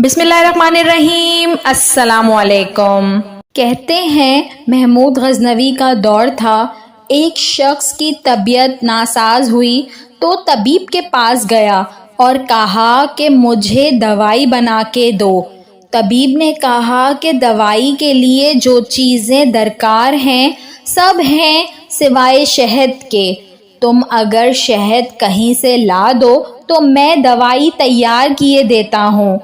بسم اللہ الرحمن الرحیم۔ السلام علیکم۔ کہتے ہیں محمود غزنوی کا دور تھا، ایک شخص کی طبیعت ناساز ہوئی تو طبیب کے پاس گیا اور کہا کہ مجھے دوائی بنا کے دو۔ طبیب نے کہا کہ دوائی کے لیے جو چیزیں درکار ہیں سب ہیں سوائے شہد کے، تم اگر شہد کہیں سے لا دو تو میں دوائی تیار کیے دیتا ہوں۔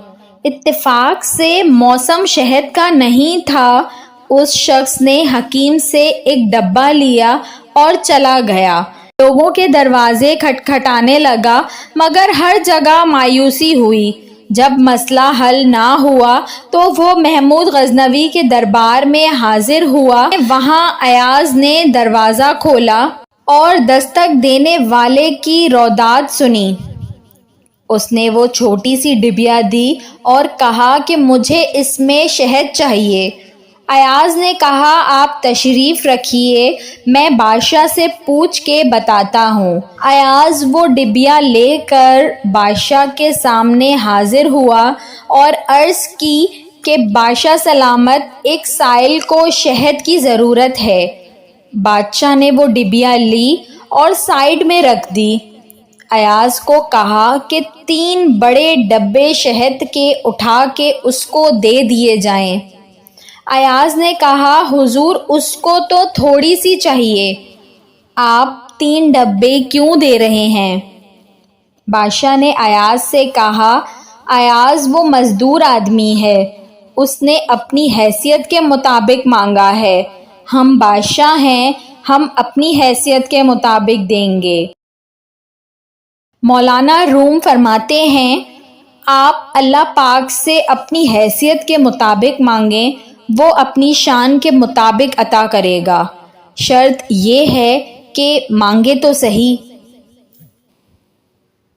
اتفاق سے موسم شہد کا نہیں تھا، اس شخص نے حکیم سے ایک ڈبہ لیا اور چلا گیا۔ لوگوں کے دروازے کھٹکھٹانے لگا مگر ہر جگہ مایوسی ہوئی۔ جب مسئلہ حل نہ ہوا تو وہ محمود غزنوی کے دربار میں حاضر ہوا۔ وہاں ایاز نے دروازہ کھولا اور دستک دینے والے کی روداد سنی۔ اس نے وہ چھوٹی سی ڈبیا دی اور کہا کہ مجھے اس میں شہد چاہیے۔ ایاز نے کہا آپ تشریف رکھیے، میں بادشاہ سے پوچھ کے بتاتا ہوں۔ ایاز وہ ڈبیا لے کر بادشاہ کے سامنے حاضر ہوا اور عرض کی کہ بادشاہ سلامت، ایک سائل کو شہد کی ضرورت ہے۔ بادشاہ نے وہ ڈبیا لی اور سائیڈ میں رکھ دی۔ ایاز کو کہا کہ 3 بڑے ڈبے شہد کے اٹھا کے اس کو دے دیے جائیں۔ ایاز نے کہا حضور اس کو تو تھوڑی سی چاہیے، آپ 3 ڈبے کیوں دے رہے ہیں؟ بادشاہ نے ایاز سے کہا ایاز وہ مزدور آدمی ہے، اس نے اپنی حیثیت کے مطابق مانگا ہے، ہم بادشاہ ہیں، ہم اپنی حیثیت کے مطابق دیں گے۔ مولانا روم فرماتے ہیں آپ اللہ پاک سے اپنی حیثیت کے مطابق مانگیں، وہ اپنی شان کے مطابق عطا کرے گا، شرط یہ ہے کہ مانگے تو صحیح۔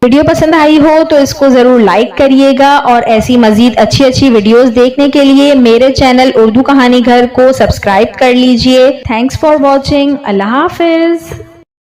ویڈیو پسند آئی ہو تو اس کو ضرور لائک کریے گا، اور ایسی مزید اچھی ویڈیوز دیکھنے کے لیے میرے چینل اردو کہانی گھر کو سبسکرائب کر لیجئے۔ Thanks for watching. اللہ حافظ۔